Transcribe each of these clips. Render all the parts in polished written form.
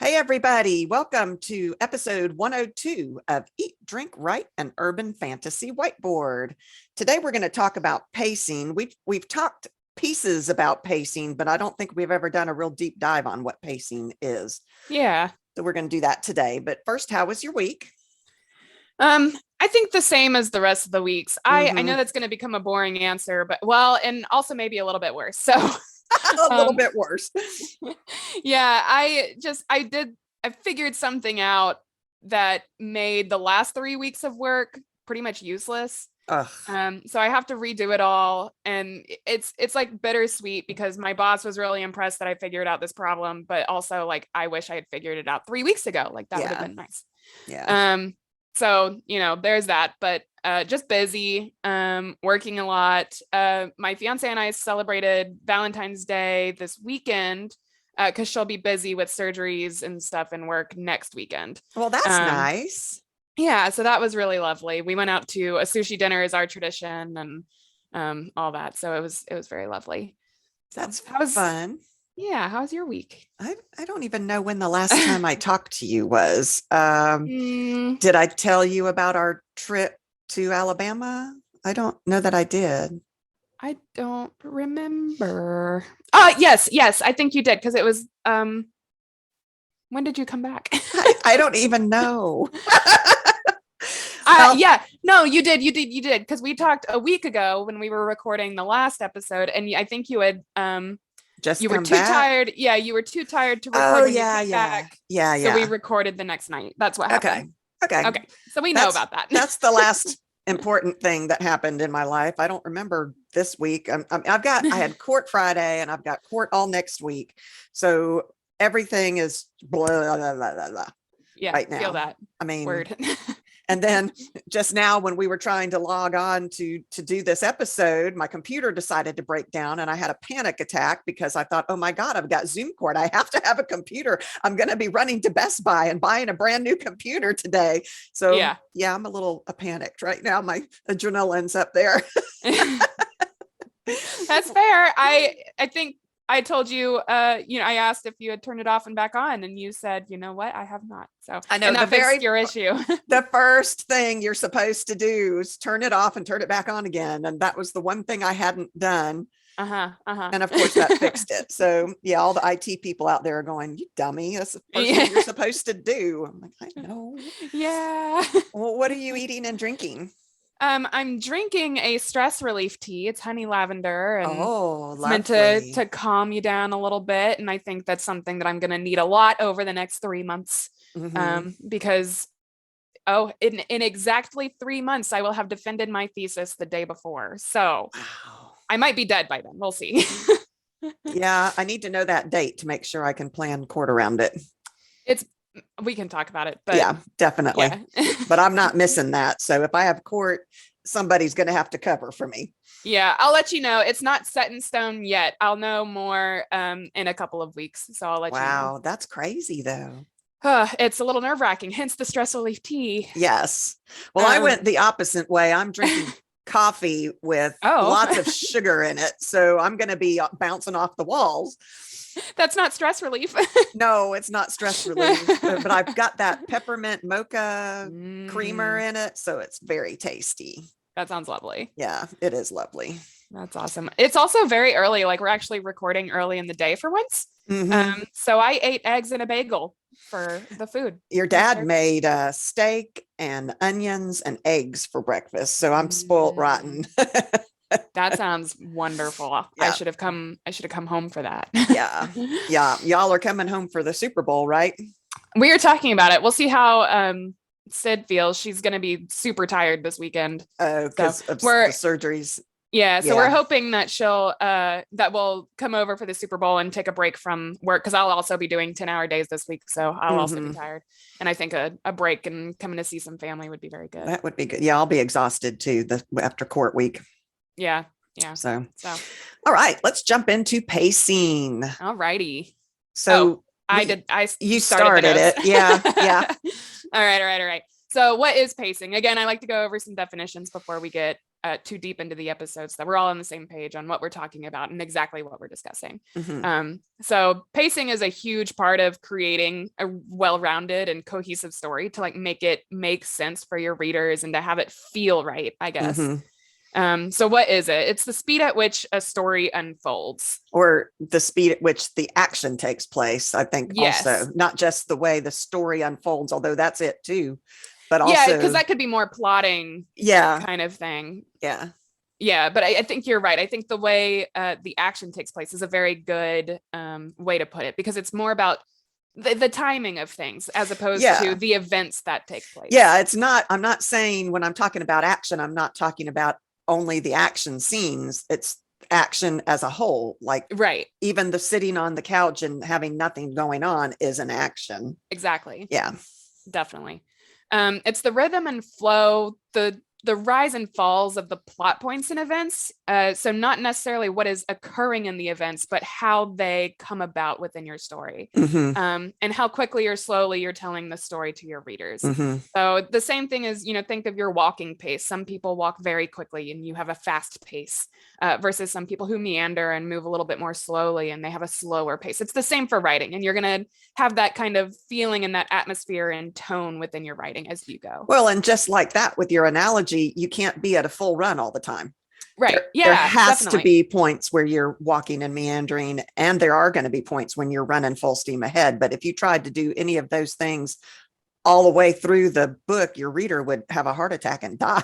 Hey, everybody. Welcome to episode 102 of Eat, Drink, Write, an Urban Fantasy Whiteboard. Today, we're going to talk about pacing. We've talked pieces about pacing, but I don't think we've ever done a real deep dive on what pacing is. Yeah. So we're going to do that today. But first, how was your week? I think the same as the rest of the weeks. I know that's going to become a boring answer, but and also maybe a little bit worse. So A little bit worse. yeah, I figured something out that made the last 3 weeks of work pretty much useless. Ugh. So I have to redo it all. And it's like bittersweet because my boss was really impressed that I figured out this problem, but also like I wish I had figured it out 3 weeks ago. Like that would have been nice. Yeah. So there's that, but just busy, working a lot. My fiance and I celebrated Valentine's Day this weekend because she'll be busy with surgeries and stuff and work next weekend. Well, that's nice. Yeah, so that was really lovely. We went out to a sushi dinner as our tradition and all that. So it was very lovely. So that's fun. Yeah, how's your week? I don't even know when the last time I talked to you was. Did I tell you about our trip to Alabama? I don't know that I did. I don't remember. Yes, I think you did because it was when did you come back? I don't even know. Yeah, no, you did because we talked a week ago when we were recording the last episode, and I think you had you were too tired. Yeah, you were too tired to record. Back. So we recorded the next night. That's what happened. Okay. So we know about that. That's the last important thing that happened in my life. I don't remember this week. I had court Friday and I've got court all next week. So everything is blah, blah, blah, blah, blah. Yeah, right now. Feel that. I mean, word. And then just now when we were trying to log on to do this episode, my computer decided to break down and I had a panic attack because I thought, oh my God, I've got Zoom court. I have to have a computer. I'm going to be running to Best Buy and buying a brand new computer today. So yeah, I'm a little panicked right now. My adrenaline's up there. That's fair. I think I told you, I asked if you had turned it off and back on, and you said, you know what, I have not. So I know that's your issue. The first thing you're supposed to do is turn it off and turn it back on again, and that was the one thing I hadn't done. And of course that fixed it. So yeah, all the IT people out there are going, "You dummy! That's the first thing you're supposed to do." I'm like, I know. Yeah. Well, what are you eating and drinking? I'm drinking a stress relief tea. It's honey lavender and it's meant to calm you down a little bit. And I think that's something that I'm going to need a lot over the next 3 months. Because in exactly 3 months, I will have defended my thesis the day before. So I might be dead by then. We'll see. Yeah, I need to know that date to make sure I can plan court around it. We can talk about it, but yeah, definitely. Yeah. But I'm not missing that. So if I have court, somebody's going to have to cover for me. Yeah, I'll let you know. It's not set in stone yet. I'll know more in a couple of weeks. So I'll let you know. Wow, that's crazy though. It's a little nerve-wracking, hence the stress relief tea. Yes. Well, I went the opposite way. I'm drinking coffee with lots of sugar in it. So I'm going to be bouncing off the walls. That's not stress relief. No, it's not stress relief, but I've got that peppermint mocha creamer in it. So it's very tasty. That sounds lovely. Yeah, it is lovely. That's awesome. It's also very early. Like we're actually recording early in the day for once. So I ate eggs and a bagel for the food. Your dad made steak and onions and eggs for breakfast. So I'm spoiled rotten. That sounds wonderful. Yeah. I should have come home for that. Yeah. Y'all are coming home for the Super Bowl, right? We are talking about it. We'll see how Sid feels. She's going to be super tired this weekend. Because of the surgeries. Yeah. So we're hoping that that will come over for the Super Bowl and take a break from work. Cause I'll also be doing 10-hour days this week. So I'll also be tired. And I think a break and coming to see some family would be very good. That would be good. Yeah. I'll be exhausted too after court week. Yeah. So all right, let's jump into pacing. All righty. So you started it. Yeah. All right. So what is pacing? Again, I like to go over some definitions before we get too deep into the episodes, that we're all on the same page on what we're talking about and exactly what we're discussing. So pacing is a huge part of creating a well-rounded and cohesive story, to like make it make sense for your readers and to have it feel right, I guess. So what is it? It's the speed at which a story unfolds, or the speed at which the action takes place. I think also, not just the way the story unfolds, although that's it too, but also, because that could be more plotting kind of thing. But I think you're right. I think the way the action takes place is a very good way to put it, because it's more about the timing of things as opposed to the events that take place. It's not, I'm not saying when I'm talking about action, I'm not talking about only the action scenes. It's action as a whole. Like, even the sitting on the couch and having nothing going on is an action. Exactly. Yeah, definitely. It's the rhythm and flow, the rise and falls of the plot points and events. So not necessarily what is occurring in the events, but how they come about within your story, and how quickly or slowly you're telling the story to your readers. So the same thing is, think of your walking pace. Some people walk very quickly and you have a fast pace, versus some people who meander and move a little bit more slowly and they have a slower pace. It's the same for writing, and you're going to have that kind of feeling and that atmosphere and tone within your writing as you go. Well, and just like that with your analogy, you can't be at a full run all the time. There has to be points where you're walking and meandering, and there are going to be points when you're running full steam ahead. But if you tried to do any of those things all the way through the book, your reader would have a heart attack and die.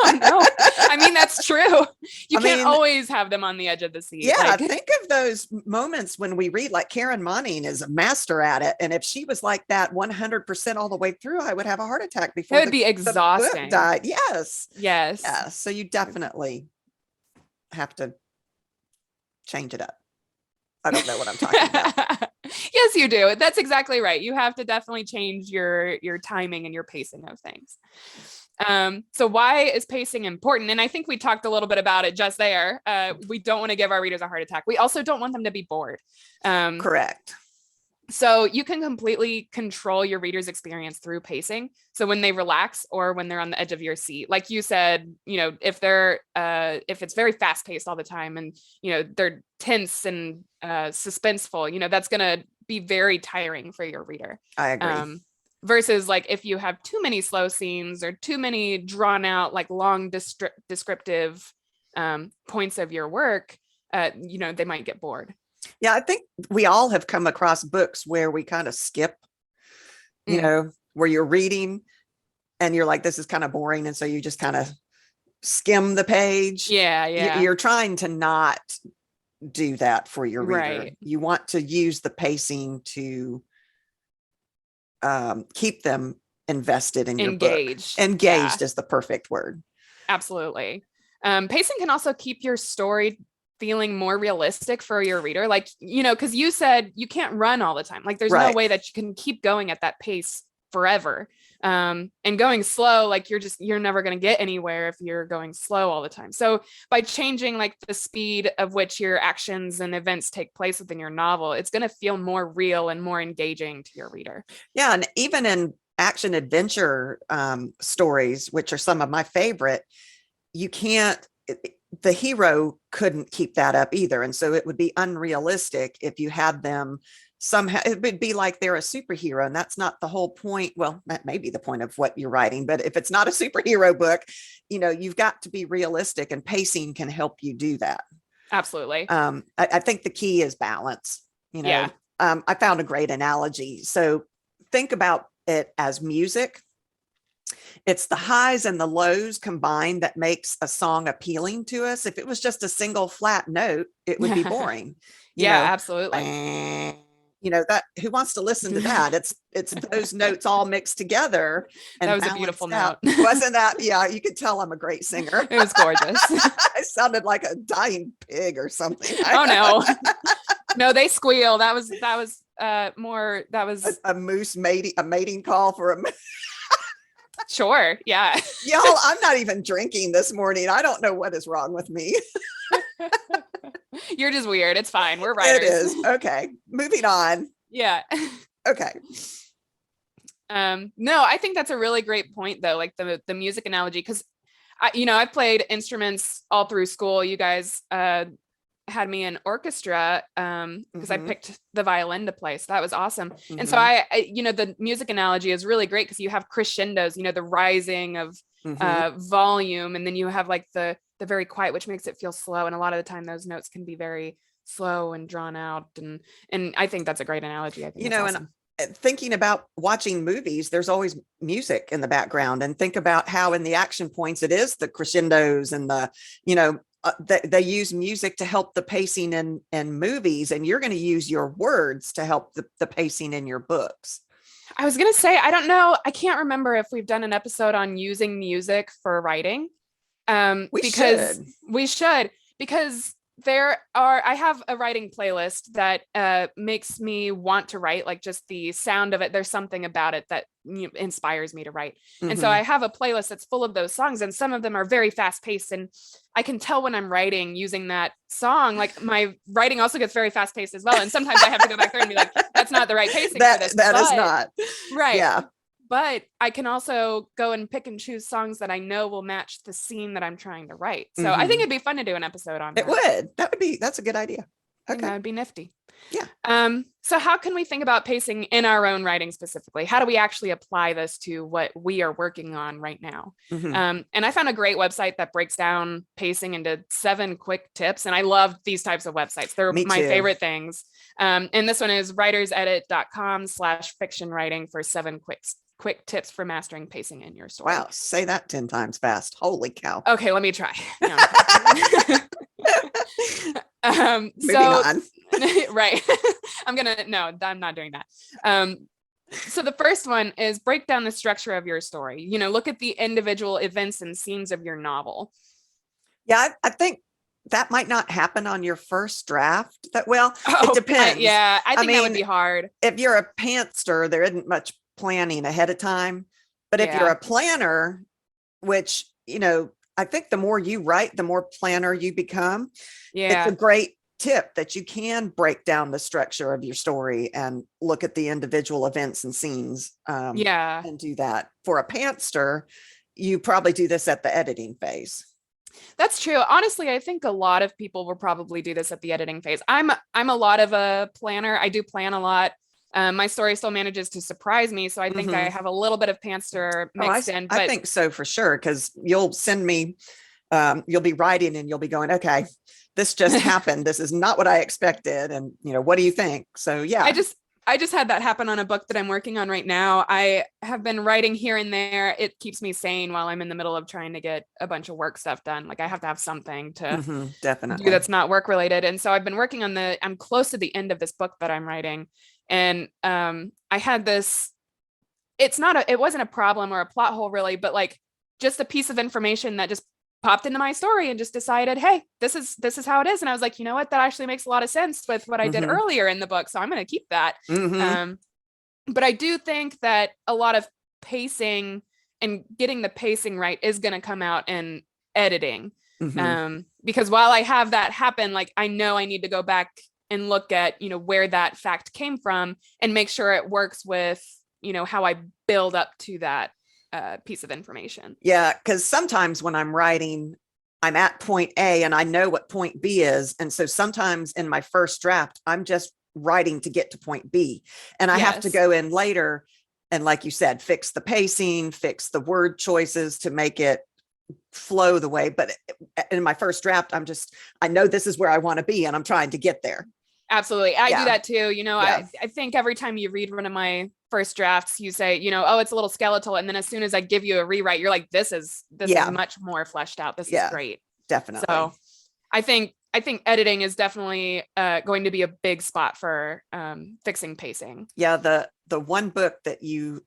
Oh, no. I mean, that's true. You can't always have them on the edge of the seat. Think of those moments when we read, like Karen Monning is a master at it. And if she was like that 100% all the way through, I would have a heart attack before it would be exhausting. The book died. Yes. Yes. So you definitely have to change it up. I don't know what I'm talking about. Yes, you do. That's exactly right. You have to definitely change your timing and your pacing of things. So why is pacing important? And I think we talked a little bit about it just there. We don't want to give our readers a heart attack. We also don't want them to be bored. Correct. So you can completely control your reader's experience through pacing. So when they relax or when they're on the edge of your seat, like you said, if it's very fast paced all the time and, they're tense and suspenseful, that's going to be very tiring for your reader. I agree. Versus like if you have too many slow scenes or too many drawn out, like long descriptive points of your work, they might get bored. Yeah, I think we all have come across books where we kind of skip, where you're reading and you're like, this is kind of boring. And so you just kind of skim the page. Yeah. You're trying to not do that for your reader. Right. You want to use the pacing to keep them invested in your book. Engaged is the perfect word. Absolutely. Pacing can also keep your story feeling more realistic for your reader. Like, because you said you can't run all the time. Like there's no way that you can keep going at that pace forever. And going slow, like you're never going to get anywhere if you're going slow all the time. So by changing like the speed of which your actions and events take place within your novel, it's going to feel more real and more engaging to your reader. Yeah. And even in action adventure stories, which are some of my favorite, the hero couldn't keep that up either. And so it would be unrealistic if you had them somehow. It would be like they're a superhero, and that's not the whole point. Well, that may be the point of what you're writing, but if it's not a superhero book, you've got to be realistic, and pacing can help you do that. Absolutely. I think the key is balance. I found a great analogy. So think about it as music. It's the highs and the lows combined that makes a song appealing to us. If it was just a single flat note, it would be boring. Absolutely. That who wants to listen to that? It's those notes all mixed together. And that was a beautiful note. Wasn't that? Yeah, you could tell I'm a great singer. It was gorgeous. I sounded like a dying pig or something. Oh no. No, they squeal. That was more, that was a moose a mating call for a moose. Sure. Yeah. Y'all, I'm not even drinking this morning. I don't know what is wrong with me. You're just weird. It's fine. We're writers. It is. Okay. Moving on. Yeah. Okay. No, I think that's a really great point though. Like the music analogy, because I played instruments all through school. You guys had me in orchestra because I picked the violin to play. So that was awesome. And so the music analogy is really great because you have crescendos, the rising of volume, and then you have like the very quiet, which makes it feel slow. And a lot of the time those notes can be very slow and drawn out. And I think that's a great analogy. I think awesome. And thinking about watching movies, there's always music in the background, and think about how in the action points it is the crescendos and the, they use music to help the pacing in movies, and you're going to use your words to help the pacing in your books. I was going to say, I don't know. I can't remember if we've done an episode on using music for writing. We should, because I have a writing playlist that makes me want to write, like just the sound of it. There's something about it that inspires me to write. And so I have a playlist that's full of those songs, and some of them are very fast paced. And I can tell when I'm writing using that song, like my writing also gets very fast paced as well. And sometimes I have to go back there and be like, that's not the right pacing for this. That is not. Right. Yeah. But I can also go and pick and choose songs that I know will match the scene that I'm trying to write. So I think it'd be fun to do an episode on that. It would. That's a good idea. Okay. That would be nifty. Yeah. So how can we think about pacing in our own writing specifically? How do we actually apply this to what we are working on right now? And I found a great website that breaks down pacing into 7 quick tips. And I love these types of websites. They're my favorite things. And this one is writersedit.com/fiction writing for 7 quick tips for mastering pacing in your story. Wow. Say that 10 times fast. Holy cow. Okay, let me try. Moving on. Right. I'm not doing that. So the first one is break down the structure of your story. Look at the individual events and scenes of your novel. Yeah, I think that might not happen on your first draft. It depends. I think that would be hard. If you're a pantster, there isn't much planning ahead of time. But if you're a planner, which, I think the more you write, the more planner you become. Yeah. It's a great tip that you can break down the structure of your story and look at the individual events and scenes. And do that. For a pantster, you probably do this at the editing phase. That's true. Honestly, I think a lot of people will probably do this at the editing phase. I'm a lot of a planner. I do plan a lot. My story still manages to surprise me. So I think I have a little bit of pantster mixed in. But I think so for sure. Because you'll send me, you'll be writing and you'll be going, okay, this just happened. This is not what I expected. And, what do you think? So, yeah. I just had that happen on a book that I'm working on right now. I have been writing here and there. It keeps me sane while I'm in the middle of trying to get a bunch of work stuff done. Like I have to have something to definitely do that's not work related. And so I've been working on I'm close to the end of this book that I'm writing. And I had this, it wasn't a problem or a plot hole really, but like just a piece of information that just popped into my story and just decided, hey, this is how it is. And I was like, you know what, that actually makes a lot of sense with what I did earlier in the book. So I'm going to keep that. But I do think that a lot of pacing and getting the pacing right is going to come out in editing. Because while I have that happen, like I know I need to go back and look at, where that fact came from and make sure it works with, how I build up to that piece of information. Yeah, because sometimes when I'm writing, I'm at point A and I know what point B is. And so sometimes in my first draft, I'm just writing to get to point B. And I have to go in later and, like you said, fix the pacing, fix the word choices to make it flow the way. But in my first draft, I know this is where I want to be and I'm trying to get there. Absolutely. I do that too. I think every time you read one of my first drafts, you say, oh, it's a little skeletal. And then as soon as I give you a rewrite, you're like, this is much more fleshed out. This is great. Definitely. So I think editing is definitely going to be a big spot for fixing pacing. Yeah. The one book that you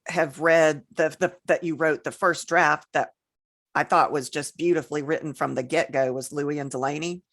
have read, that you wrote the first draft that I thought was just beautifully written from the get-go was Louis and Delaney.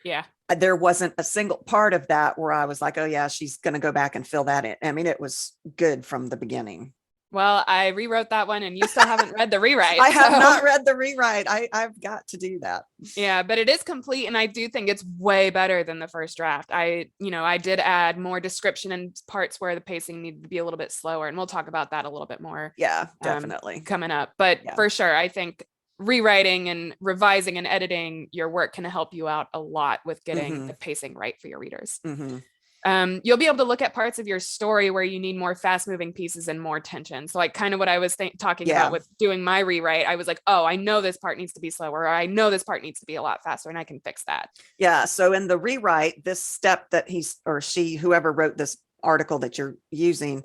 Yeah. There wasn't a single part of that where I was like, oh yeah, she's going to go back and fill that in. I mean, it was good from the beginning. Well, I rewrote that one and you still haven't read the rewrite. I have not read the rewrite. I've got to do that. Yeah, but it is complete. And I do think it's way better than the first draft. I did add more description and parts where the pacing needed to be a little bit slower. And we'll talk about that a little bit more. Yeah, definitely. Coming up. But for sure, I think rewriting and revising and editing your work can help you out a lot with getting the pacing right for your readers. You'll be able to look at parts of your story where you need more fast moving pieces and more tension. So like kind of what I was talking about with doing my rewrite, I was like, oh, I know this part needs to be slower, or I know this part needs to be a lot faster, and I can fix that. Yeah. So in the rewrite, this step that he's or she, whoever wrote this article that you're using,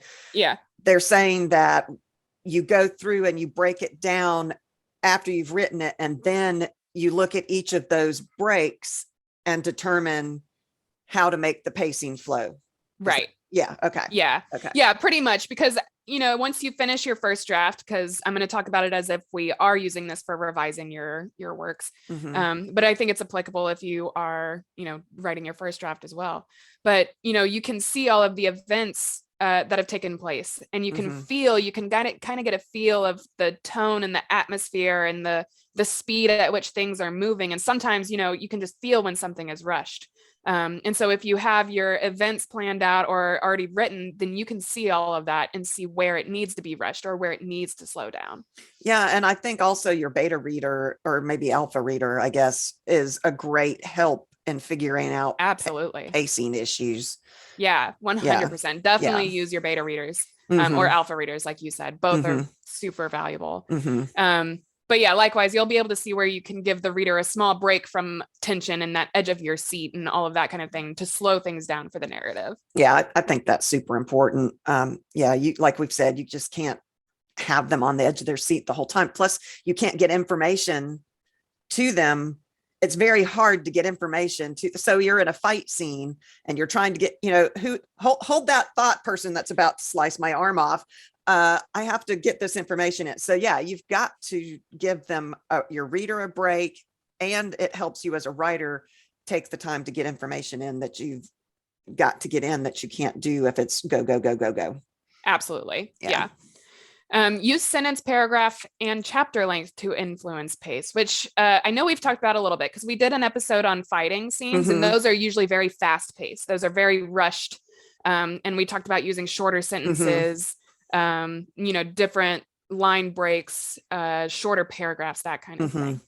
they're saying that you go through and you break it down after you've written it, and then you look at each of those breaks and determine how to make the pacing flow. Right. Yeah. Okay. Yeah. Okay. Yeah, pretty much, because once you finish your first draft, because I'm going to talk about it as if we are using this for revising your works. But I think it's applicable if you are, writing your first draft as well. But, you can see all of the events that have taken place, and you can feel, you can kind of get a feel of the tone and the atmosphere and the speed at which things are moving. And sometimes, you can just feel when something is rushed. And so if you have your events planned out or already written, then you can see all of that and see where it needs to be rushed or where it needs to slow down. Yeah. And I think also your beta reader, or maybe alpha reader, I guess, is a great help in figuring out absolutely pacing issues. Yeah, 100%. Definitely use your beta readers or alpha readers, like you said. Both are super valuable. But yeah, likewise, you'll be able to see where you can give the reader a small break from tension and that edge of your seat and all of that kind of thing to slow things down for the narrative. Yeah, I think that's super important. You, like we've said, you just can't have them on the edge of their seat the whole time. Plus, you can't get information to them. It's very hard to get information to. So you're in a fight scene and you're trying to get, hold that thought, person that's about to slice my arm off. I have to get this information in. So yeah, you've got to give them your reader a break, and it helps you as a writer take the time to get information in that you've got to get in that you can't do if it's go, go, go, go, go. Absolutely. Yeah. Use sentence, paragraph, and chapter length to influence pace, which I know we've talked about a little bit because we did an episode on fighting scenes, and those are usually very fast paced. Those are very rushed. And we talked about using shorter sentences, different line breaks, shorter paragraphs, that kind of thing.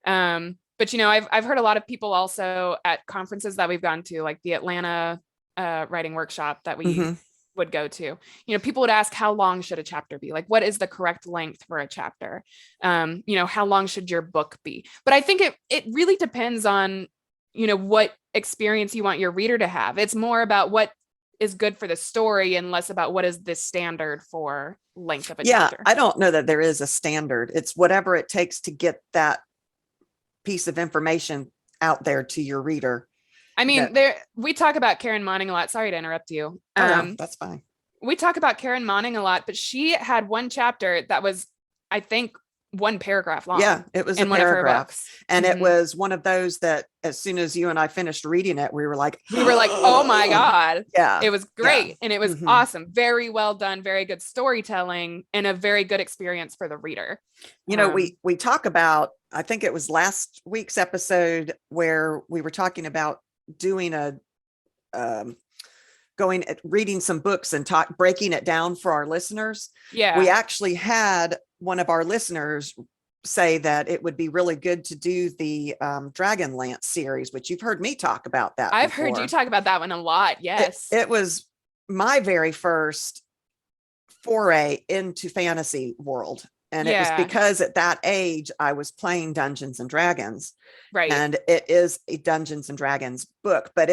But I've heard a lot of people also at conferences that we've gone to, like the Atlanta writing workshop that we would go to, people would ask, how long should a chapter be? Like, what is the correct length for a chapter? How long should your book be? But I think it really depends on, what experience you want your reader to have. It's more about what is good for the story and less about what is the standard for length of a chapter. I don't know that there is a standard. It's whatever it takes to get that piece of information out there to your reader. I mean, we talk about Karen Monning a lot. Sorry to interrupt you. No, that's fine. We talk about Karen Monning a lot, but she had one chapter that was, I think, one paragraph long. Yeah, it was in a one of her paragraph. books. And it was one of those that as soon as you and I finished reading it, we were like, oh my God. Yeah. It was great. And it was awesome. Very well done. Very good storytelling and a very good experience for the reader. We talk about, I think it was last week's episode where we were talking about doing reading some books and breaking it down for our listeners. Yeah. We actually had one of our listeners say that it would be really good to do the Dragonlance series, which you've heard me talk about that. I've heard you talk about that one a lot. Yes. It was my very first foray into fantasy world. And it was because at that age I was playing Dungeons and Dragons. Right. And it is a Dungeons and Dragons book, but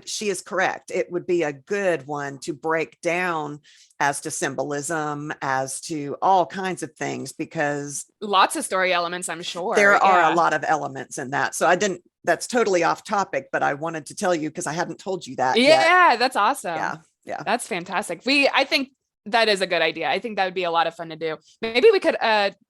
she is correct. It would be a good one to break down as to symbolism, as to all kinds of things, because lots of story elements, I'm sure. There are a lot of elements in that. So that's totally off topic, but I wanted to tell you because I hadn't told you that yet. Yeah, that's awesome. Yeah. That's fantastic. I think that is a good idea. I think that would be a lot of fun to do. Maybe we could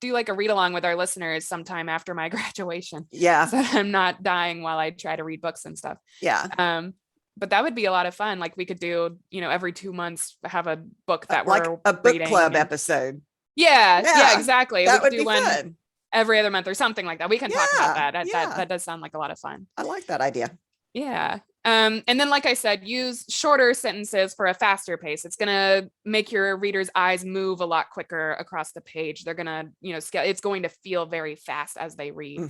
do like a read along with our listeners sometime after my graduation. Yeah. So that I'm not dying while I try to read books and stuff. Yeah. But that would be a lot of fun. Like we could do, every 2 months have a book that like we're a book club episode. Yeah, exactly. That would do be one fun. Every other month or something like that. We can talk about that. That does sound like a lot of fun. I like that idea. Yeah. And then, like I said, use shorter sentences for a faster pace. It's going to make your reader's eyes move a lot quicker across the page. They're going to, it's going to feel very fast as they read.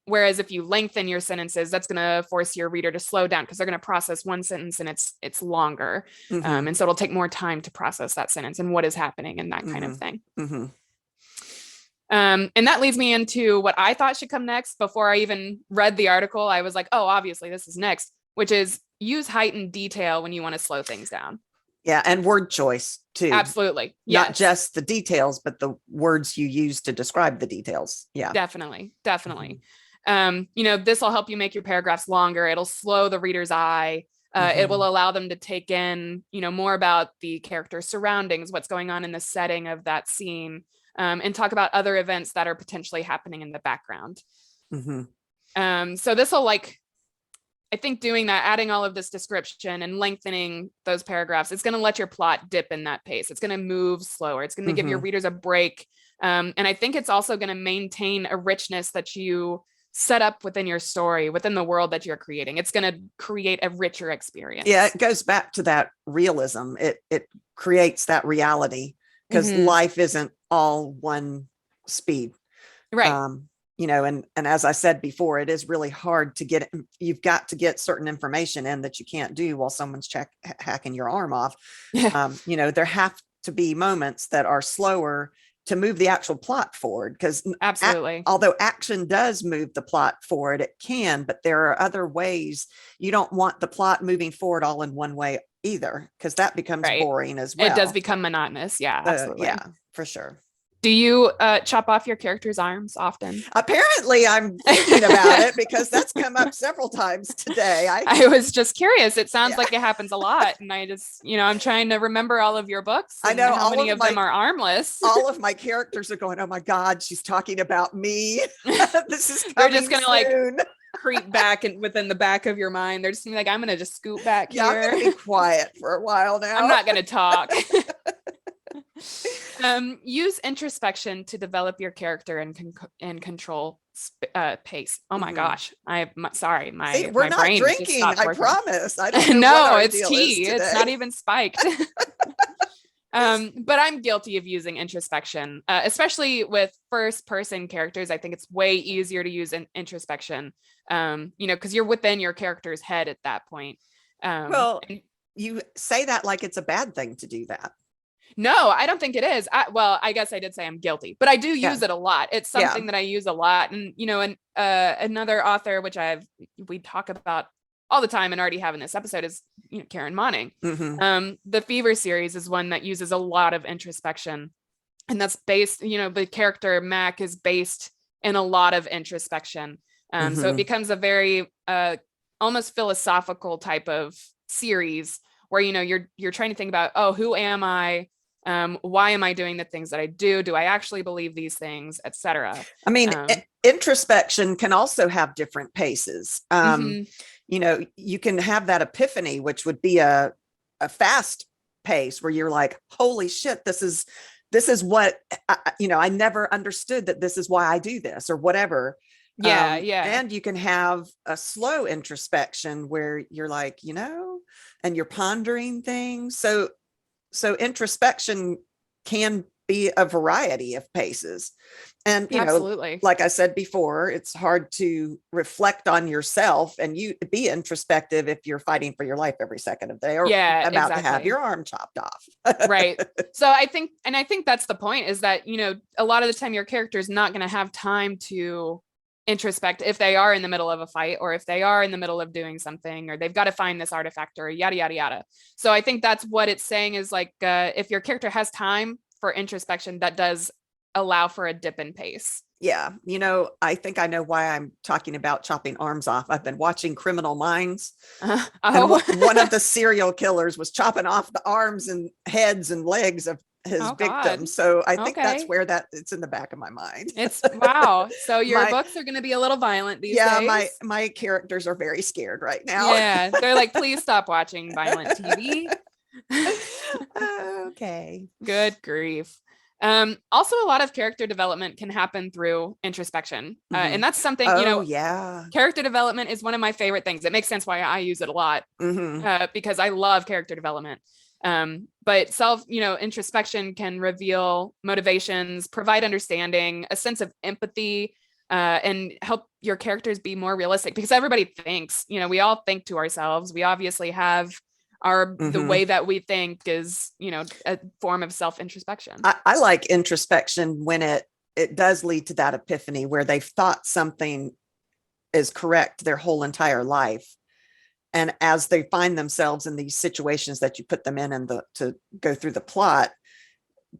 Whereas if you lengthen your sentences, that's going to force your reader to slow down because they're going to process one sentence and it's longer. And so it'll take more time to process that sentence and what is happening and that kind of thing. And that leads me into what I thought should come next. Before I even read the article, I was like, oh, obviously this is next, which is use heightened detail when you want to slow things down. Yeah. And word choice too. Absolutely. Not just the details, but the words you use to describe the details. Yeah. Definitely. This will help you make your paragraphs longer. It'll slow the reader's eye. It will allow them to take in, more about the character's surroundings, what's going on in the setting of that scene. And talk about other events that are potentially happening in the background. So this will I think doing that, adding all of this description and lengthening those paragraphs, it's going to let your plot dip in that pace. It's going to move slower. It's going to give your readers a break. And I think it's also going to maintain a richness that you set up within your story, within the world that you're creating. It's going to create a richer experience. Yeah, it goes back to that realism. It creates that reality because life isn't all one speed. Right. And as I said before, it is really hard to get, you've got to get certain information in that you can't do while someone's hacking your arm off. There have to be moments that are slower to move the actual plot forward because absolutely, although action does move the plot forward, it can, but there are other ways. You don't want the plot moving forward all in one way either, because that becomes boring as well. It does become monotonous. Yeah, absolutely. Yeah, for sure. Do you chop off your character's arms often? Apparently, I'm thinking about it because that's come up several times today. I was just curious. It sounds like it happens a lot. And I just, I'm trying to remember all of your books. I know how many of them are armless. All of my characters are going, oh my God, she's talking about me. This is coming They're just going to creep back and within the back of your mind. They're just gonna be I'm going to just scoot back here. I'm going to be quiet for a while now. I'm not going to talk. Use introspection to develop your character and control pace. Oh my gosh. Sorry. My we're not brain drinking. I promise. I don't know no, it's tea. It's not even spiked. But I'm guilty of using introspection, especially with first person characters. I think it's way easier to use introspection, because you're within your character's head at that point. You say that like it's a bad thing to do that. No, I don't think it is. I guess I did say I'm guilty, but I do use it a lot. It's something that I use a lot. And, another author, which we talk about all the time and already have in this episode is, Karen Monning. The Fever series is one that uses a lot of introspection, and that's based, the character Mac is based in a lot of introspection. So it becomes a very, almost philosophical type of series where, you're trying to think about, who am I? Why am I doing the things that I do? Do I actually believe these things, etc.? I mean, introspection can also have different paces. You can have that epiphany, which would be a fast pace where you're like, holy shit, this is what, I never understood that this is why I do this or whatever. Yeah. And you can have a slow introspection where you're like, and you're pondering things. So introspection can be a variety of paces. And, absolutely, like I said before, it's hard to reflect on yourself and you be introspective if you're fighting for your life every second of the day or about to have your arm chopped off. Right. So I think that's the point, is that, a lot of the time your character is not going to have time to introspect if they are in the middle of a fight or if they are in the middle of doing something or they've got to find this artifact or yada, yada, yada. So I think that's what it's saying is if your character has time for introspection, that does allow for a dip in pace. Yeah. I think I know why I'm talking about chopping arms off. I've been watching Criminal Minds. And one of the serial killers was chopping off the arms and heads and legs of his victims. So I think that's where it's in the back of my mind. It's wow. So your books are going to be a little violent these days. Yeah, my characters are very scared right now. Yeah, they're like, please stop watching violent TV. Okay. Good grief. Also, a lot of character development can happen through introspection. And that's something, Oh, yeah. character development is one of my favorite things. It makes sense why I use it a lot, because I love character development. But introspection can reveal motivations, provide understanding, a sense of empathy, and help your characters be more realistic, because everybody thinks, we all think to ourselves. We obviously have the way that we think is, a form of self-introspection. I like introspection when it does lead to that epiphany where they've thought something is correct their whole entire life. And as they find themselves in these situations that you put them in and to go through the plot,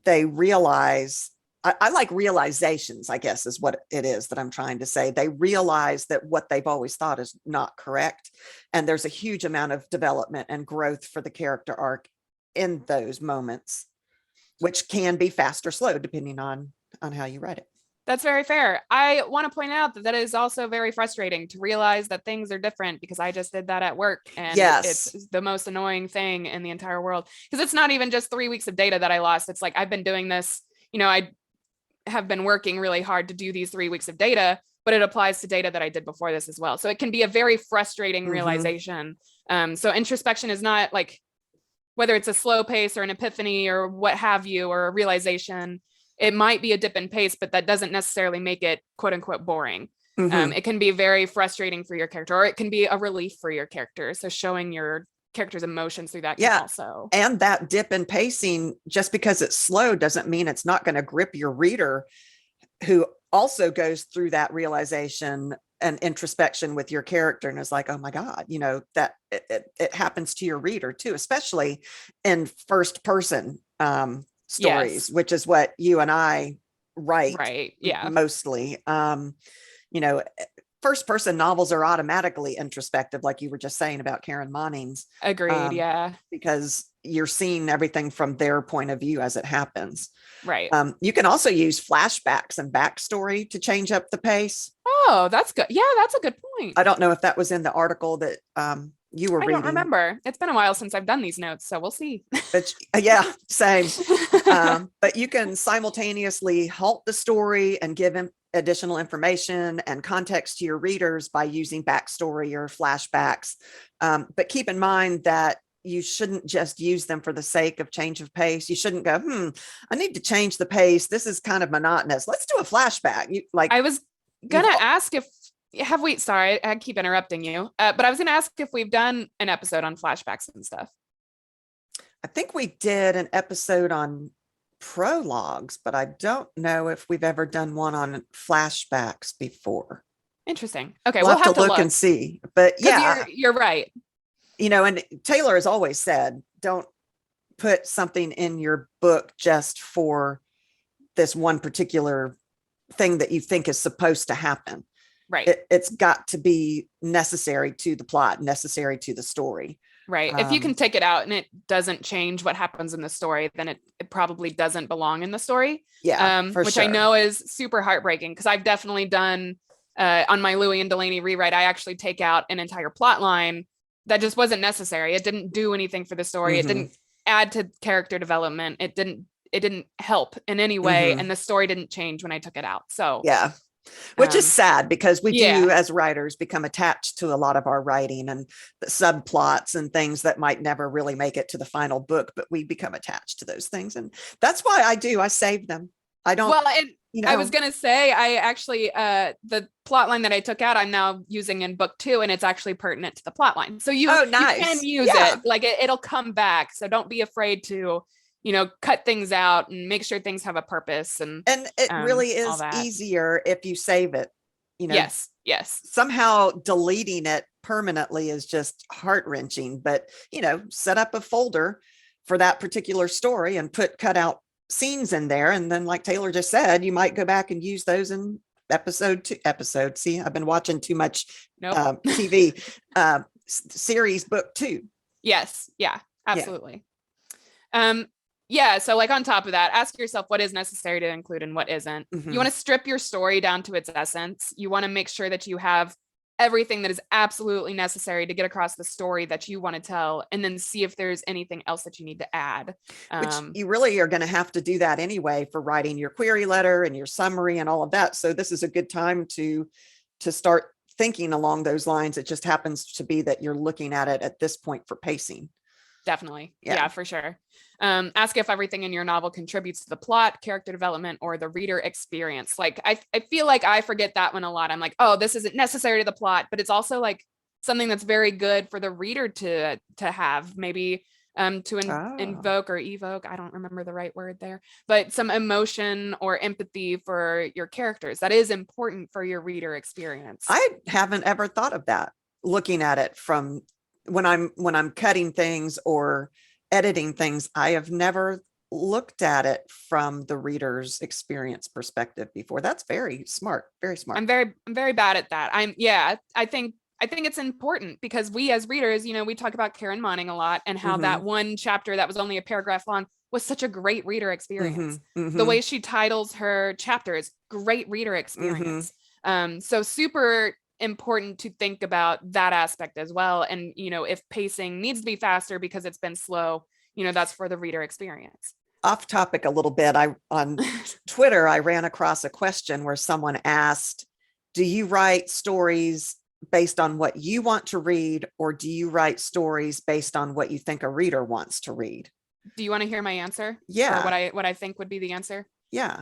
they realize, I like realizations, I guess is what it is that I'm trying to say. They realize that what they've always thought is not correct. And there's a huge amount of development and growth for the character arc in those moments, which can be fast or slow depending on how you read it. That's very fair. I want to point out that is also very frustrating to realize that things are different, because I just did that at work, and it's the most annoying thing in the entire world, because it's not even just 3 weeks of data that I lost. It's like, I've been doing this, I have been working really hard to do these 3 weeks of data, but it applies to data that I did before this as well. So it can be a very frustrating realization. So introspection is not like, whether it's a slow pace or an epiphany or what have you, or a realization, it might be a dip in pace, but that doesn't necessarily make it quote unquote boring. It can be very frustrating for your character, or it can be a relief for your character. So showing your character's emotions through that can also. And that dip in pacing, just because it's slow doesn't mean it's not going to grip your reader, who also goes through that realization and introspection with your character and is like, oh my God, that it happens to your reader too, especially in first person stories, which is what you and I write. Right. Yeah. Mostly. First person novels are automatically introspective, like you were just saying about Karen Monning's. Agreed. Yeah. Because you're seeing everything from their point of view as it happens. Right. You can also use flashbacks and backstory to change up the pace. Oh, that's good. Yeah, that's a good point. I don't know if that was in the article that you were reading. I don't remember. It's been a while since I've done these notes, so we'll see. But same. But you can simultaneously halt the story and give additional information and context to your readers by using backstory or flashbacks. But keep in mind that you shouldn't just use them for the sake of change of pace. You shouldn't go, I need to change the pace. This is kind of monotonous. Let's do a flashback. I was gonna ask if sorry, I keep interrupting you. But I was gonna ask if we've done an episode on flashbacks and stuff. I think we did an episode on prologues, but I don't know if we've ever done one on flashbacks before. Interesting. Okay, we'll have to look and see. But yeah, you're right. And Taylor has always said, don't put something in your book just for this one particular thing that you think is supposed to happen. Right. It's got to be necessary to the plot, necessary to the story. Right. If you can take it out and it doesn't change what happens in the story, then it probably doesn't belong in the story. Yeah. Which I know is super heartbreaking, because I've definitely done on my Louis and Delaney rewrite, I actually take out an entire plot line that just wasn't necessary. It didn't do anything for the story. It didn't add to character development. It didn't help in any way. And the story didn't change when I took it out. So yeah. Which is sad, because we do as writers become attached to a lot of our writing and the subplots and things that might never really make it to the final book, but we become attached to those things. And that's why I save them. I don't. Well, I was going to say, I actually, the plot line that I took out, I'm now using in book 2, and it's actually pertinent to the plot line. So you can use it, like it'll come back. So don't be afraid to, cut things out and make sure things have a purpose. And it really is easier if you save it, Yes. Somehow deleting it permanently is just heart-wrenching, but set up a folder for that particular story and cut out scenes in there. And then, like Taylor just said, you might go back and use those in episode. See, I've been watching too much TV series book 2. Yes. Yeah, absolutely. Yeah. So like on top of that, ask yourself what is necessary to include and what isn't. You want to strip your story down to its essence. You want to make sure that you have everything that is absolutely necessary to get across the story that you want to tell, and then see if there's anything else that you need to add. Which you really are going to have to do that anyway for writing your query letter and your summary and all of that. So this is a good time to start thinking along those lines. It just happens to be that you're looking at it at this point for pacing. Definitely. Yeah, for sure. Ask if everything in your novel contributes to the plot, character development, or the reader experience. Like, I feel like I forget that one a lot. I'm like, oh, this isn't necessary to the plot, but it's also like something that's very good for the reader to have, maybe invoke or evoke. I don't remember the right word there, but some emotion or empathy for your characters. That is important for your reader experience. I haven't ever thought of that, looking at it from when I'm cutting things or editing things. I have never looked at it from the reader's experience perspective before. That's very smart. Very smart. I'm very bad at that. I think it's important because we as readers, we talk about Karen Monning a lot, and how that one chapter that was only a paragraph long was such a great reader experience. The way she titles her chapters, great reader experience. So super important to think about that aspect as well. And, if pacing needs to be faster because it's been slow, that's for the reader experience. Off topic a little bit. On Twitter, I ran across a question where someone asked, do you write stories based on what you want to read, or do you write stories based on what you think a reader wants to read? Do you want to hear my answer? Yeah. Or what I think would be the answer? Yeah.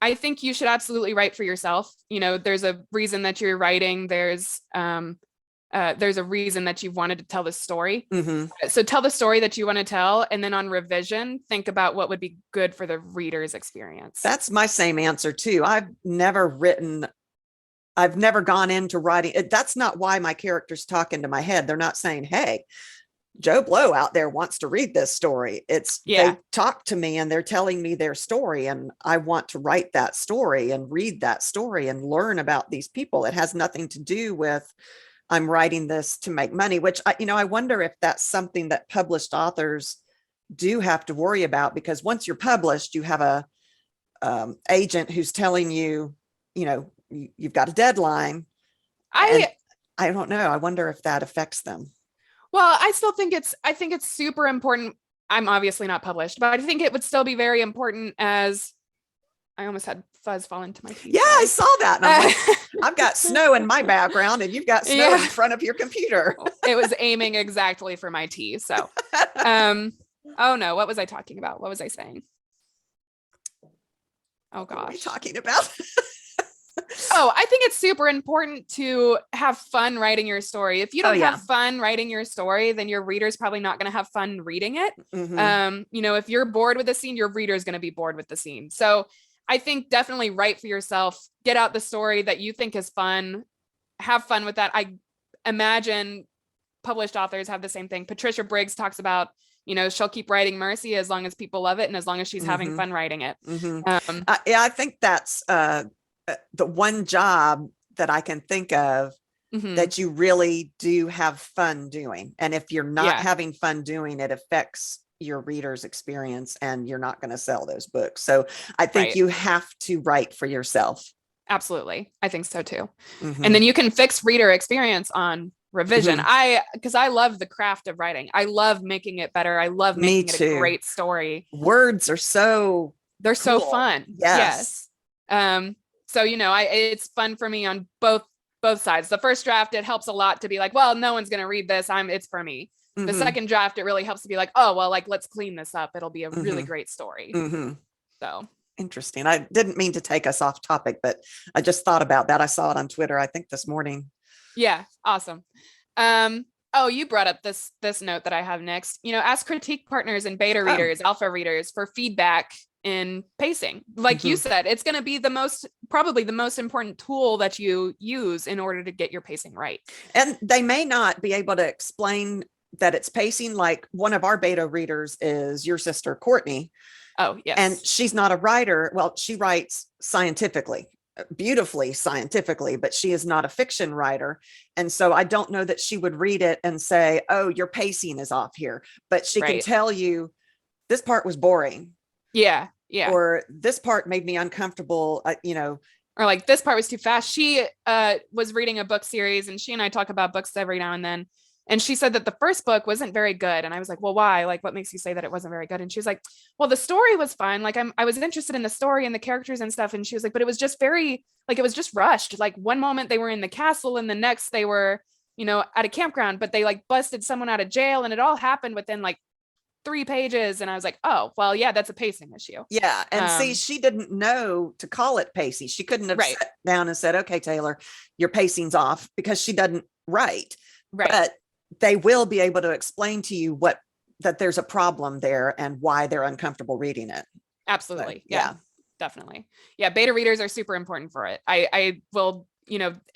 I think you should absolutely write for yourself. There's a reason that you're writing. There's a reason that you've wanted to tell this story. So tell the story that you want to tell, and then on revision, think about what would be good for the reader's experience. That's my same answer too. I've never gone into writing. That's not why my characters talk into my head. They're not saying, hey, Joe Blow out there wants to read this story. They talk to me and they're telling me their story, and I want to write that story and read that story and learn about these people. It has nothing to do with I'm writing this to make money, which I wonder if that's something that published authors do have to worry about, because once you're published, you have a agent who's telling you, you've got a deadline. I don't know. I wonder if that affects them. Well, I think it's super important. I'm obviously not published, but I think it would still be very important. As I almost had fuzz fall into my teeth. Yeah, I saw that. And I'm like, I've got snow in my background and you've got snow in front of your computer. It was aiming exactly for my teeth. So, oh no, what was I talking about? What was I saying? Oh gosh. What are you talking about? Oh, I think it's super important to have fun writing your story. If you don't have fun writing your story, then your reader's probably not going to have fun reading it. If you're bored with the scene, your reader's going to be bored with the scene. So I think definitely write for yourself, get out the story that you think is fun, have fun with that. I imagine published authors have the same thing. Patricia Briggs talks about, she'll keep writing Mercy as long as people love it and as long as she's having fun writing it. I think that's the one job that I can think of that you really do have fun doing. And if you're not having fun doing it, affects your reader's experience and you're not going to sell those books. So I think you have to write for yourself. Absolutely. I think so too. And then you can fix reader experience on revision. Because I love the craft of writing. I love making it better. I love making it a great story. Words are they're so fun. Yes. So, it's fun for me on both sides. The first draft, it helps a lot to be like, well, no one's going to read this. It's for me. The second draft, it really helps to be like, oh, well, like, let's clean this up. It'll be a really great story. So interesting. I didn't mean to take us off topic, but I just thought about that. I saw it on Twitter, I think this morning. Yeah. Awesome. Oh, you brought up this note that I have next. Ask critique partners and beta readers, alpha readers for feedback in pacing. Like you said, it's going to be probably the most important tool that you use in order to get your pacing right. And they may not be able to explain that it's pacing. Like one of our beta readers is your sister, Courtney. Oh, yes. And she's not a writer. Well, she writes scientifically, beautifully scientifically, but she is not a fiction writer. And so I don't know that she would read it and say, oh, your pacing is off here. But she can tell you this part was boring. Yeah. Or this part made me uncomfortable. or like this part was too fast. She was reading a book series, and she and I talk about books every now and then. And she said that the first book wasn't very good. And I was like, well, why? Like, what makes you say that it wasn't very good? And she was like, well, the story was fine. Like, I was interested in the story and the characters and stuff. And she was like, but it was just very, like, it was just rushed. Like, one moment they were in the castle, and the next they were, at a campground, but they like busted someone out of jail, and it all happened within like 3 pages. And I was like, oh, well, yeah, that's a pacing issue. Yeah. And see, she didn't know to call it pacing. She couldn't have Right. sat down and said, okay, Taylor, your pacing's off, because she doesn't write. Right. But they will be able to explain to you that there's a problem there and why they're uncomfortable reading it. Absolutely. So, yeah. Definitely. Yeah. Beta readers are super important for it. I will,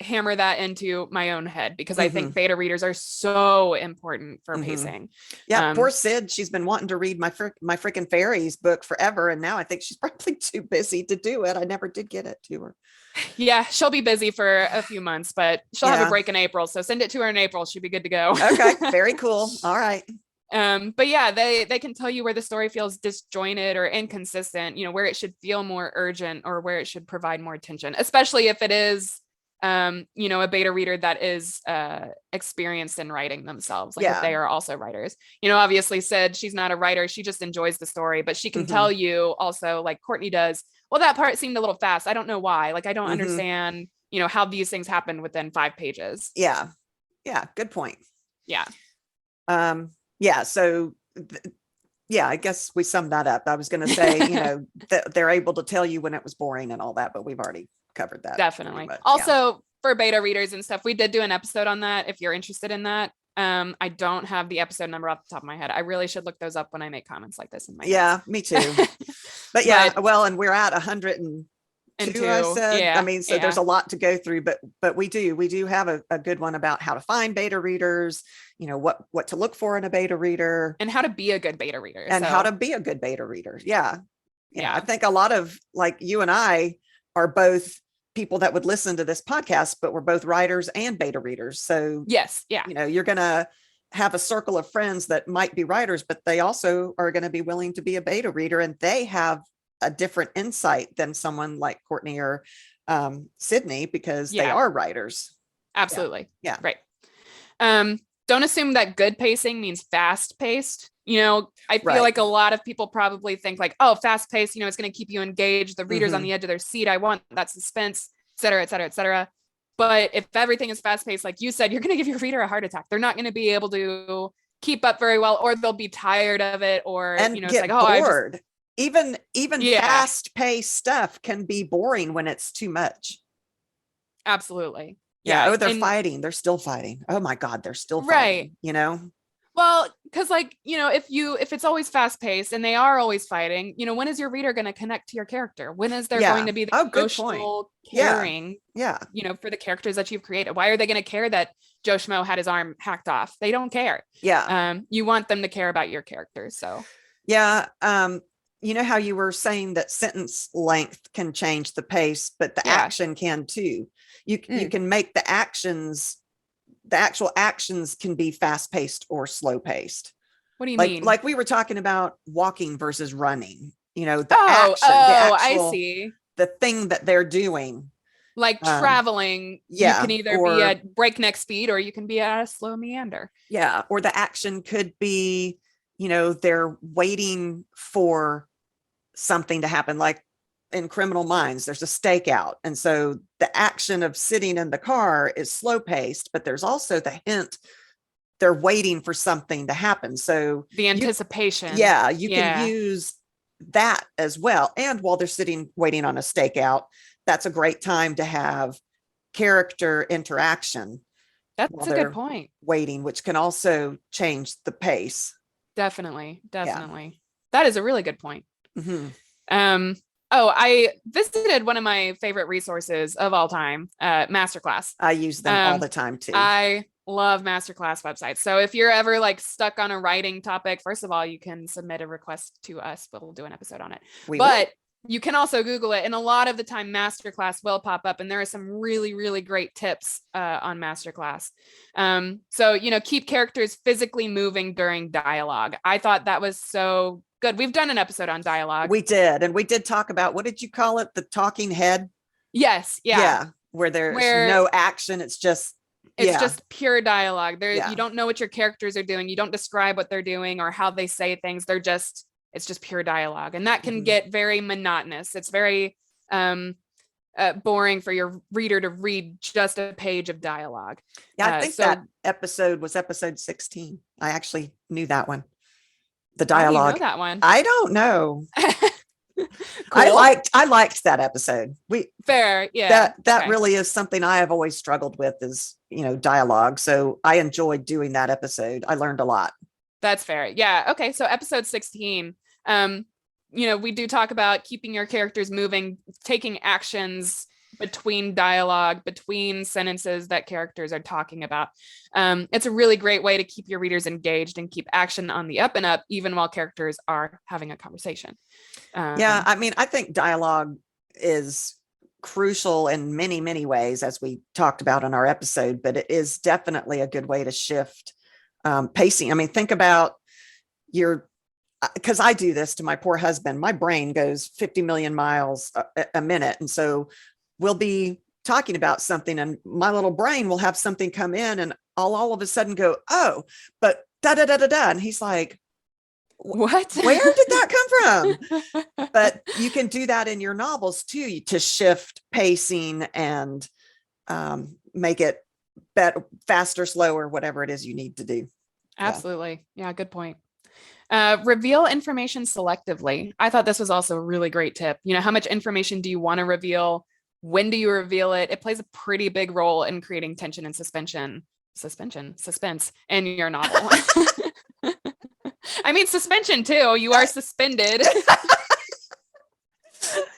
hammer that into my own head, because I think beta readers are so important for pacing. Yeah. Poor Sid. She's been wanting to read my freaking fairies book forever. And now I think she's probably too busy to do it. I never did get it to her. Yeah, she'll be busy for a few months, but she'll have a break in April. So send it to her in April. She'll be good to go. Okay, very cool. All right. But yeah, they can tell you where the story feels disjointed or inconsistent, where it should feel more urgent or where it should provide more attention, especially if it is, a beta reader that is experienced in writing themselves. Like if they are also writers, obviously Sid, she's not a writer. She just enjoys the story, but she can tell you also, like Courtney does, well, that part seemed a little fast. I don't know why. Like, I don't understand, how these things happen within 5 pages. Yeah. Yeah. Good point. Yeah. Yeah. So, I guess we summed that up. I was going to say, that they're able to tell you when it was boring and all that, but we've already covered that. Definitely. Also, for beta readers and stuff, we did do an episode on that. If you're interested in that. I don't have the episode number off the top of my head. I really should look those up when I make comments like this in my notes. Me too. But well, and we're at 102, I said. Yeah, I mean, so there's a lot to go through, but we do have a good one about how to find beta readers, what to look for in a beta reader, and how to be a good beta reader, and how to be a good beta reader. Yeah. I think a lot of, like, you and I are both people that would listen to this podcast, but we're both writers and beta readers. So yes, you're going to have a circle of friends that might be writers, but they also are going to be willing to be a beta reader, and they have a different insight than someone like Courtney or Sydney, because they are writers. Absolutely. Yeah. Right. Don't assume that good pacing means fast paced. I feel like a lot of people probably think like, oh, fast paced, it's going to keep you engaged. The reader's on the edge of their seat. I want that suspense, et cetera, et cetera, et cetera. But if everything is fast paced, like you said, you're going to give your reader a heart attack. They're not going to be able to keep up very well, or they'll be tired of it, or, and it's get like, bored. Even fast paced stuff can be boring when it's too much. Absolutely. Yeah. Oh, they're fighting. They're still fighting. Oh my God, they're still fighting, Well, because if it's always fast paced and they are always fighting, when is your reader going to connect to your character? When is there going to be the emotional caring, for the characters that you've created? Why are they going to care that Joe Schmo had his arm hacked off? They don't care. Yeah. You want them to care about your characters. So yeah. How you were saying that sentence length can change the pace, but the action can too. You can make the actual actions can be fast paced or slow paced. What do you mean? Like we were talking about walking versus running, the action, I see. The thing that they're doing. Like traveling, you can either be at breakneck speed or you can be at a slow meander. Yeah. Or the action could be, they're waiting for something to happen. Like in Criminal Minds, there's a stakeout. And so the action of sitting in the car is slow paced, but there's also the hint they're waiting for something to happen. So the anticipation. You can use that as well. And while they're sitting waiting on a stakeout, that's a great time to have character interaction. That's a good point. Waiting, which can also change the pace. Definitely. That is a really good point. I visited one of my favorite resources of all time, Masterclass. I use them all the time too. I love Masterclass websites. So if you're ever like stuck on a writing topic, first of all, you can submit a request to us, but we'll do an episode on it. But you can also Google it. And a lot of the time Masterclass will pop up, and there are some really, really great tips on Masterclass. So, keep characters physically moving during dialogue. I thought that was so good. We've done an episode on dialogue. We did. And we did talk about, what did you call it? The talking head? Yes. Yeah. Yeah. Where there's Where no action. It's just, it's just pure dialogue. Yeah. You don't know what your characters are doing. You don't describe what they're doing or how they say things. It's just pure dialogue. And that can get very monotonous. It's very boring for your reader to read just a page of dialogue. Yeah, I think that episode was episode 16. I actually knew that one. The dialogue. How do you know that one? I don't know. Cool. I liked that episode. Fair, yeah. That really is something I have always struggled with, is, dialogue. So I enjoyed doing that episode. I learned a lot. That's fair. Yeah. Okay. So episode 16, we do talk about keeping your characters moving, taking actions between dialogue, between sentences that characters are talking about. It's a really great way to keep your readers engaged and keep action on the up and up, even while characters are having a conversation. I think dialogue is crucial in many, many ways, as we talked about in our episode, but it is definitely a good way to shift pacing. I mean, think about because I do this to my poor husband. My brain goes 50 million miles a minute. And so we'll be talking about something and my little brain will have something come in and I'll all of a sudden go, oh, but da da da da da. And he's like, what? Where did that come from? But you can do that in your novels too, to shift pacing and make it better, faster, slower, whatever it is you need to do. Absolutely. Yeah, good point. Reveal information selectively. I thought this was also a really great tip. How much information do you want to reveal? When do you reveal it? It plays a pretty big role in creating tension and suspense in your novel. I mean, suspension too. You are suspended.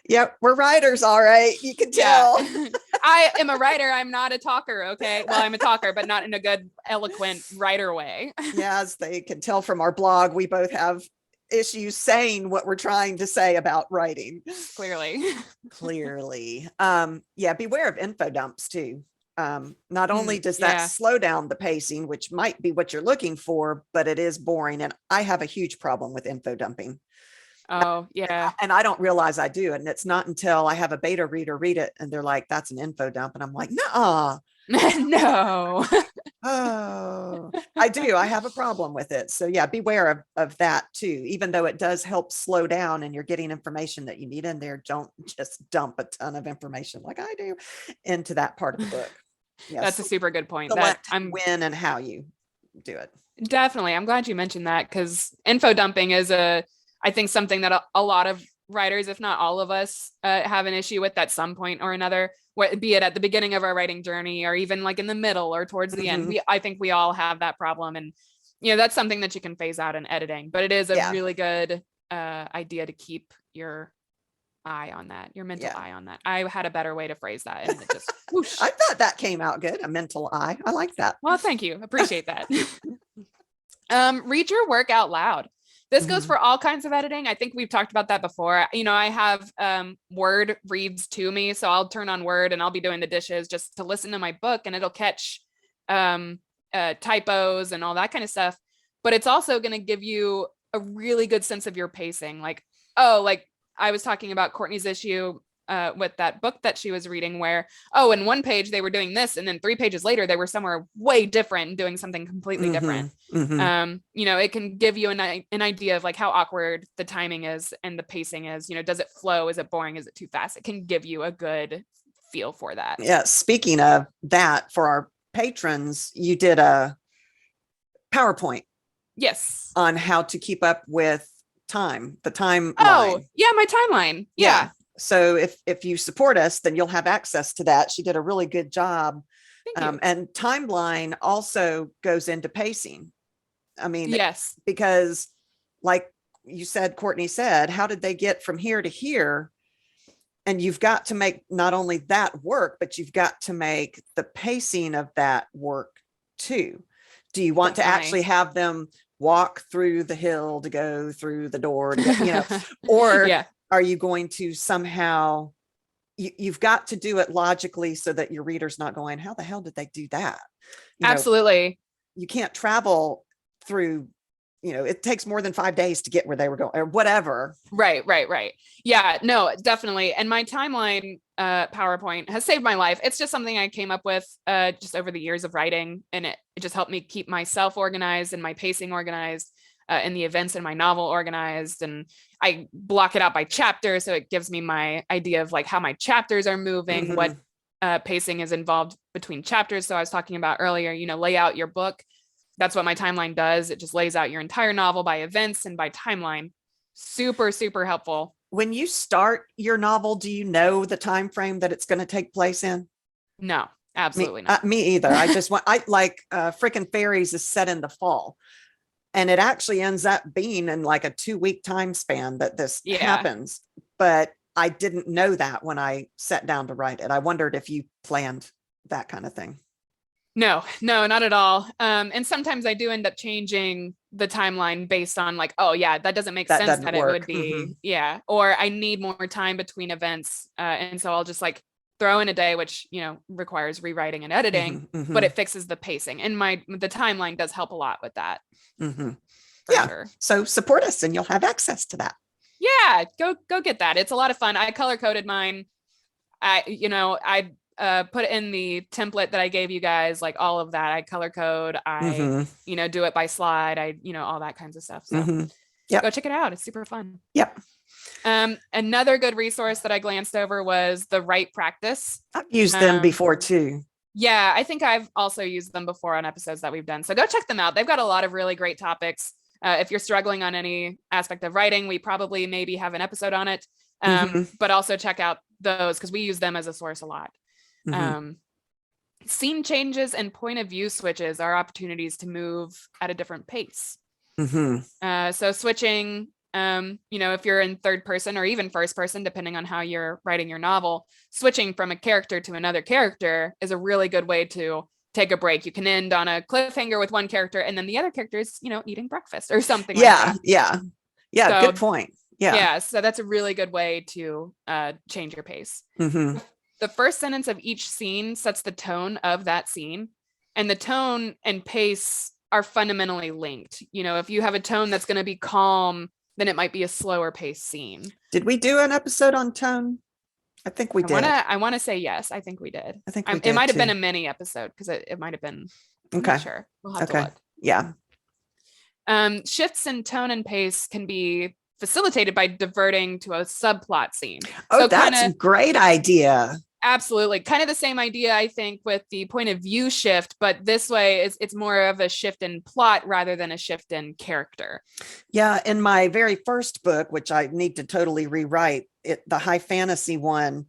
Yep, we're writers, all right. You can tell. Yeah. I am a writer. I'm not a talker. Okay. Well, I'm a talker, but not in a good, eloquent writer way. Yeah, as they can tell from our blog, we both have issues saying what we're trying to say about writing. Clearly. Beware of info dumps too. Not only does that slow down the pacing, which might be what you're looking for, but it is boring. And I have a huge problem with info dumping. Oh, yeah. And I don't realize I do. And it's not until I have a beta reader read it and they're like, that's an info dump. And I'm like, no. No. Oh, I do. I have a problem with it. So yeah, beware of that too. Even though it does help slow down and you're getting information that you need in there, don't just dump a ton of information like I do into that part of the book. Yes. That's a super good point. When and how you do it. Definitely. I'm glad you mentioned that, because info dumping is I think something that a lot of writers, if not all of us, have an issue with at some point or another, be it at the beginning of our writing journey or even like in the middle or towards the end. I think we all have that problem. And, that's something that you can phase out in editing, but it is a really good idea to keep your eye on that, your mental eye on that. I had a better way to phrase that. And it just, whoosh. I thought that came out good. A mental eye. I like that. Well, thank you. Appreciate that. Read your work out loud. This goes for all kinds of editing. I think we've talked about that before. I have Word reads to me. So I'll turn on Word and I'll be doing the dishes just to listen to my book, and it'll catch typos and all that kind of stuff. But it's also going to give you a really good sense of your pacing. Like I was talking about Courtney's issue with that book that she was reading, where, in one page they were doing this, and then 3 pages later they were somewhere way different and doing something completely different. It can give you an idea of like how awkward the timing is and the pacing is. Does it flow? Is it boring? Is it too fast? It can give you a good feel for that. Yeah. Speaking of that, for our patrons, you did a PowerPoint. Yes. On how to keep up with the timeline. Oh, yeah, my timeline. Yeah. So if you support us, then you'll have access to that. She did a really good job. Thank you. And timeline also goes into pacing. I mean, yes, because like you said, Courtney said, how did they get from here to here? And you've got to make not only that work, but you've got to make the pacing of that work too. Do you want to actually have them walk through the hill to go through the door to get, or are you going to somehow, you've got to do it logically so that your reader's not going, how the hell did they do that? Absolutely. You can't travel through, it takes more than 5 days to get where they were going or whatever. Right. Yeah, no, definitely. And my timeline, PowerPoint has saved my life. It's just something I came up with just over the years of writing, and it just helped me keep myself organized and my pacing organized, and the events in my novel organized. And I block it out by chapter, so it gives me my idea of like how my chapters are moving, what pacing is involved between chapters. So I was talking about earlier, lay out your book. That's what my timeline does. It just lays out your entire novel by events and by timeline. Super, super helpful. When you start your novel, do you know the time frame that it's going to take place in? No, absolutely not. Me either. I just want, Frickin' Fairies is set in the fall, and it actually ends up being in like a 2-week time span that this happens. But I didn't know that when I sat down to write it. I wondered if you planned that kind of thing. No, not at all. And sometimes I do end up changing the timeline based on like, oh yeah, that doesn't make sense that work. It would be, or I need more time between events. And so I'll just like throw in a day, which, requires rewriting and editing, but it fixes the pacing. And the timeline does help a lot with that. Sure. So support us and you'll have access to that. Yeah, go get that. It's a lot of fun. I color coded mine. I put in the template that I gave you guys, like all of that. I color code, I do it by slide, I all that kinds of stuff. So go check it out. It's super fun. Yep. Another good resource that I glanced over was the Write Practice. I've used them before too. Yeah, I think I've also used them before on episodes that we've done. So go check them out. They've got a lot of really great topics. If you're struggling on any aspect of writing, we probably maybe have an episode on it. But also check out those because we use them as a source a lot. Scene changes and point of view switches are opportunities to move at a different pace. So switching, if you're in third person or even first person, depending on how you're writing your novel, switching from a character to another character is a really good way to take a break. You can end on a cliffhanger with one character and then the other character is, eating breakfast or something like that. Yeah. So, good point. Yeah. So that's a really good way to change your pace. The first sentence of each scene sets the tone of that scene, and the tone and pace are fundamentally linked. If you have a tone that's going to be calm, then it might be a slower paced scene. Did we do an episode on tone? I think we did. I want to say yes. I think we did. I think we did it might have been a mini episode because it might have been. I'm not sure. We'll have to look. Yeah. Shifts in tone and pace can be facilitated by diverting to a subplot scene. Oh, so that's a great idea. Absolutely. Kind of the same idea, I think, with the point of view shift, but this way it's more of a shift in plot rather than a shift in character. Yeah. In my very first book, which I need to totally rewrite, the high fantasy one,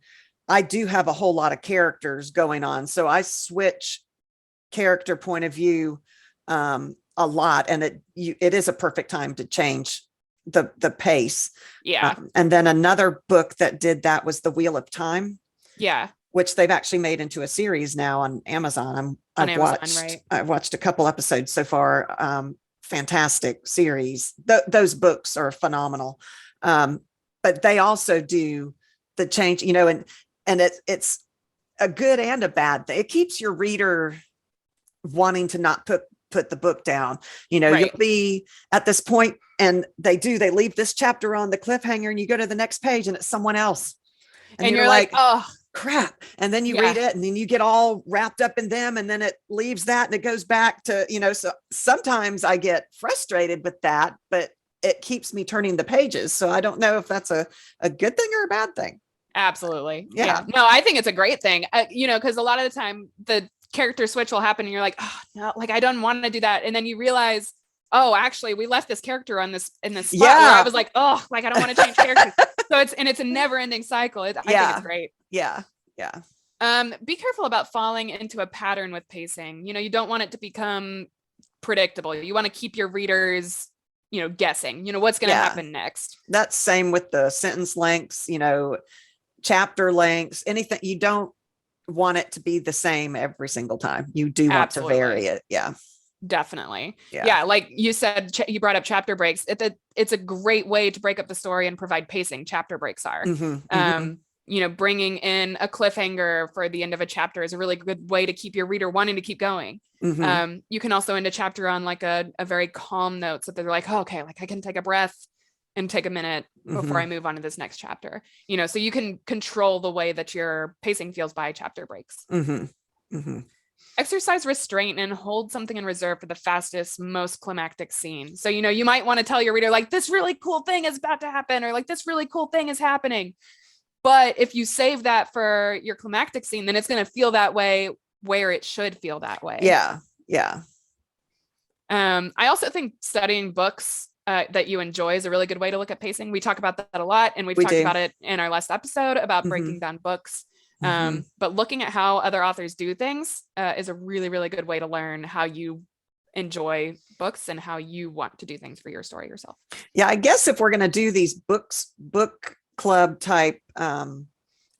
I do have a whole lot of characters going on. So I switch character point of view a lot, and it is a perfect time to change the pace. Yeah. And then another book that did that was The Wheel of Time. Yeah. Which they've actually made into a series now on Amazon. I've watched a couple episodes so far. Fantastic series. Those books are phenomenal. But they also do the change, and it's a good and a bad thing. It keeps your reader wanting to not put the book down. You'll be at this point and they leave this chapter on the cliffhanger and you go to the next page and it's someone else. And you're like, oh crap. And then you read it and then you get all wrapped up in them and then it leaves that and it goes back to, so sometimes I get frustrated with that, but it keeps me turning the pages. So I don't know if that's a good thing or a bad thing. Absolutely. Yeah. No, I think it's a great thing, because a lot of the time the character switch will happen and you're like, oh no, like I don't want to do that. And then you realize, oh, actually we left this character in this spot where I was like, oh, like I don't want to change characters. So it's a never ending cycle. I think it's great. Yeah. Be careful about falling into a pattern with pacing. You don't want it to become predictable. You want to keep your readers, guessing, what's going to happen next. That's same with the sentence lengths, chapter lengths, anything. You don't want it to be the same every single time. You do want to vary it. Yeah. Definitely. Yeah. Like you said, you brought up chapter breaks. It's a great way to break up the story and provide pacing. Chapter breaks are, bringing in a cliffhanger for the end of a chapter is a really good way to keep your reader wanting to keep going. You can also end a chapter on like a very calm note so that they're like, oh, okay, like I can take a breath. and take a minute before I move on to this next chapter. So you can control the way that your pacing feels by chapter breaks. Exercise restraint and hold something in reserve for the fastest, most climactic scene. So, you might want to tell your reader, like, this really cool thing is about to happen, or like, this really cool thing is happening. But if you save that for your climactic scene, then it's going to feel that way where it should feel that way. Yeah. I also think studying books that you enjoy is a really good way to look at pacing. We talk about that a lot, and we've talked about it in our last episode about breaking down books. But looking at how other authors do things is a really, really good way to learn how you enjoy books and how you want to do things for your story yourself. Yeah, I guess if we're going to do these book club type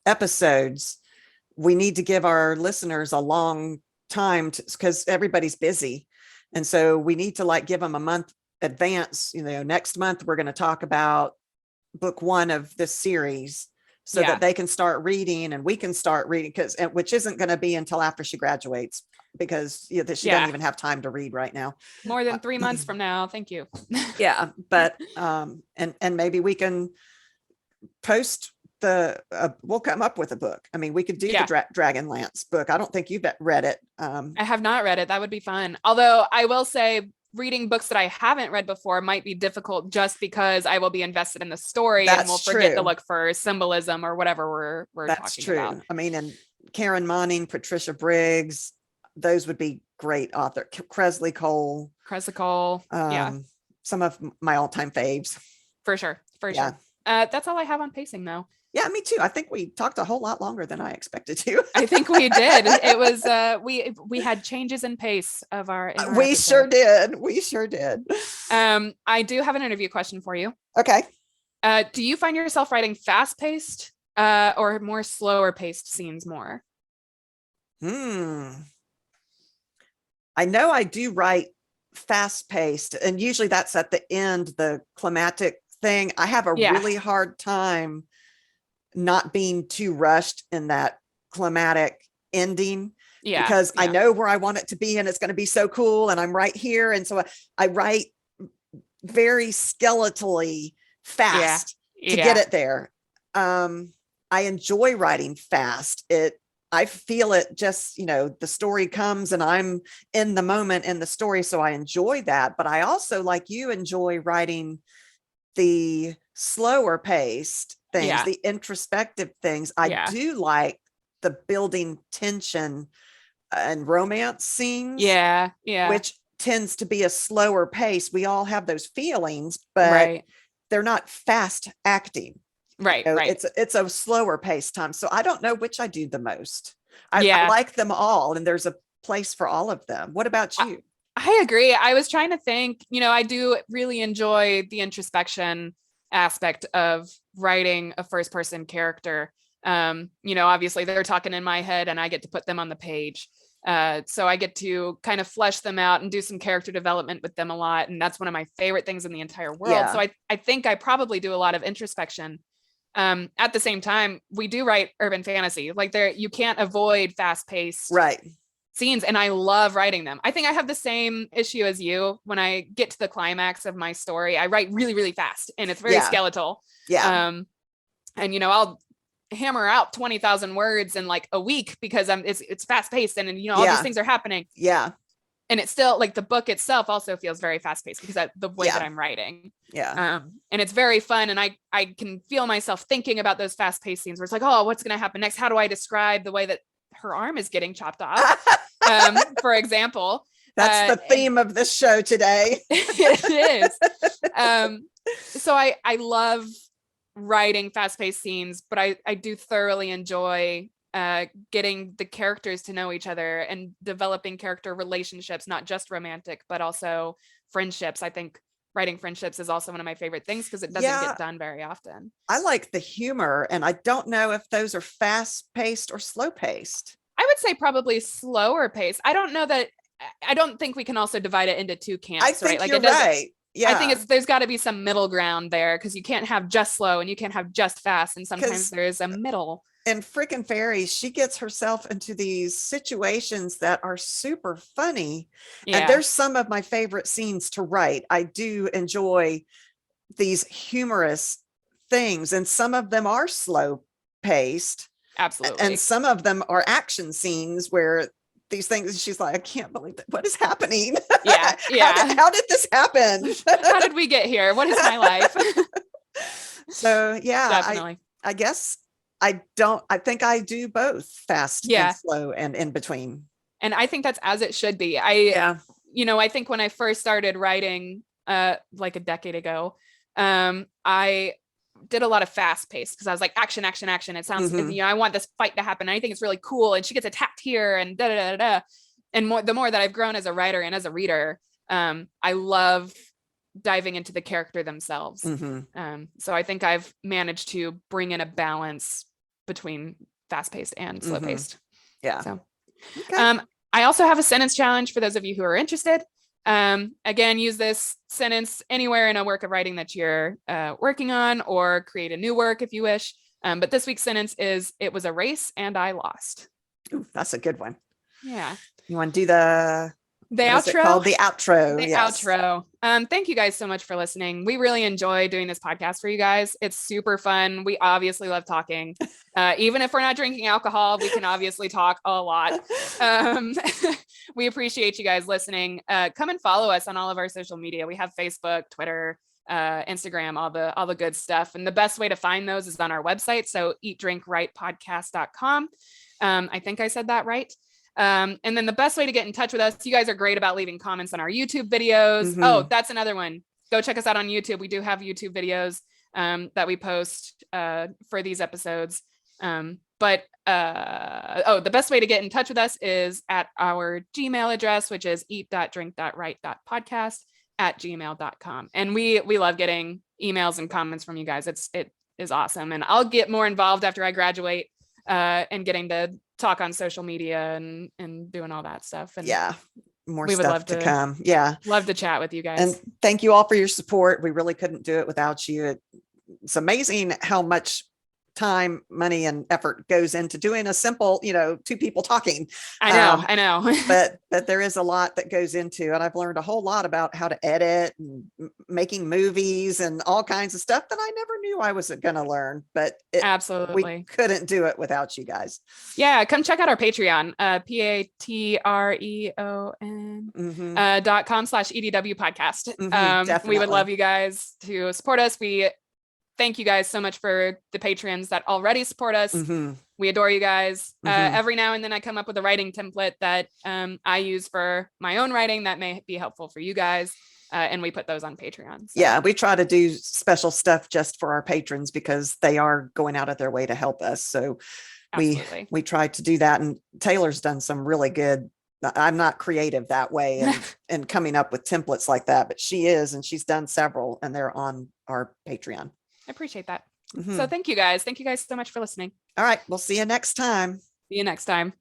episodes, we need to give our listeners a long time because everybody's busy. And so we need to like give them a month advance. Next month, we're going to talk about book 1 of this series so that they can start reading and we can start reading, which isn't going to be until after she graduates, because she doesn't even have time to read right now. More than 3 months from now. Thank you. Yeah. But, and maybe we can post we'll come up with a book. I mean, we could do the Dragonlance book. I don't think you've read it. I have not read it. That would be fun. Although I will say reading books that I haven't read before might be difficult just because I will be invested in the story and we'll forget to look for symbolism or whatever we're talking about. I mean, and Karen Monning, Patricia Briggs, those would be great author. Kresley Cole. Some of my all-time faves. For sure. That's all I have on pacing though. Yeah, me too. I think we talked a whole lot longer than I expected to. I think we did. It was we had changes in pace of our we sure did. I do have an interview question for you. Okay. Do you find yourself writing fast-paced or more slower-paced scenes more? I know I do write fast-paced, and usually that's at the end, the climactic thing. I have a really hard time not being too rushed in that climatic ending, because I know where I want it to be and it's going to be so cool and I'm right here. And so I write very skeletally fast to get it there. I enjoy writing fast. I feel it just, the story comes and I'm in the moment in the story. So I enjoy that. But I also, like you, enjoy writing the slower paced things, the introspective things. I do like the building tension and romance scenes, which tends to be a slower pace. We all have those feelings, but they're not fast acting. Right. It's a slower pace time. So I don't know which I do the most. I like them all, and there's a place for all of them. What about you? I agree. I was trying to think, I do really enjoy the introspection aspect of writing a first person character. Obviously they're talking in my head and I get to put them on the page. So I get to kind of flesh them out and do some character development with them a lot. And that's one of my favorite things in the entire world. So I think I probably do a lot of introspection. At the same time, we do write urban fantasy. Like you can't avoid fast paced scenes, and I love writing them. I think I have the same issue as you. When I get to the climax of my story, I write really, really fast, and it's very skeletal. And I'll hammer out 20,000 words in like a week because it's fast paced, and all these things are happening. And it's still like the book itself also feels very fast paced because of the way that I'm writing. And it's very fun, and I can feel myself thinking about those fast paced scenes where it's like, oh, what's going to happen next? How do I describe the way that her arm is getting chopped off? For example. That's the theme of this show today. It is. So I love writing fast-paced scenes, but I do thoroughly enjoy getting the characters to know each other and developing character relationships, not just romantic, but also friendships. I think writing friendships is also one of my favorite things because it doesn't get done very often. I like the humor, and I don't know if those are fast-paced or slow-paced. I would say probably slower pace. I don't think we can also divide it into two camps. I think Like you're right. I think there's got to be some middle ground there, because you can't have just slow and you can't have just fast, and sometimes there's a middle. In Frickin' Fairies, she gets herself into these situations that are super funny, and there's some of my favorite scenes to write. I do enjoy these humorous things, and some of them are slow paced. Absolutely. And some of them are action scenes where these things, she's like, I can't believe that. What is happening? Yeah. Yeah. How did this happen? How did we get here? What is my life? So yeah, Definitely. I guess I think I do both fast and slow and in between. And I think that's as it should be. I think when I first started writing, like a decade ago, I did a lot of fast paced because I was like, action, action, action. It sounds, I want this fight to happen. I think it's really cool. And she gets attacked here and da, da, da, da. And the more that I've grown as a writer and as a reader, I love diving into the character themselves. So I think I've managed to bring in a balance between fast paced and slow paced. Yeah. So, okay. I also have a sentence challenge for those of you who are interested. Again, use this sentence anywhere in a work of writing that you're working on, or create a new work if you wish. But this week's sentence is, it was a race and I lost. Ooh, that's a good one. Yeah. You want to do the outro? Called the outro. The outro. Thank you guys so much for listening. We really enjoy doing this podcast for you guys. It's super fun. We obviously love talking. Even if we're not drinking alcohol, we can obviously talk a lot. We appreciate you guys listening. Come and follow us on all of our social media. We have Facebook, Twitter, Instagram, all the good stuff. And the best way to find those is on our website. So eatdrinkwritepodcast.com. I think I said that right. And then the best way to get in touch with us, you guys are great about leaving comments on our YouTube videos. Oh, that's another one. Go check us out on YouTube. We do have YouTube videos that we post for these episodes. The best way to get in touch with us is at our Gmail address, which is eat.drink.write.podcast@gmail.com. And we love getting emails and comments from you guys. It is awesome. And I'll get more involved after I graduate and getting to talk on social media and doing all that stuff. And more stuff to come. Yeah. Love to chat with you guys. And thank you all for your support. We really couldn't do it without you. It's amazing how much time, money, and effort goes into doing a simple, two people talking. I know. but there is a lot that goes into it. I've learned a whole lot about how to edit and making movies and all kinds of stuff that I never knew I was going to learn. But absolutely, we couldn't do it without you guys. Yeah, come check out our Patreon, patreon.com/EDW podcast. We would love you guys to support us. We thank you guys so much for the patrons that already support us. We adore you guys. Every now and then I come up with a writing template that I use for my own writing that may be helpful for you guys. And we put those on Patreon. So. Yeah, we try to do special stuff just for our patrons because they are going out of their way to help us. So we try to do that. And Taylor's done some really good. I'm not creative that way and coming up with templates like that, but she is, and she's done several, and they're on our Patreon. I appreciate that. So thank you guys. Thank you guys so much for listening. All right. We'll see you next time. See you next time.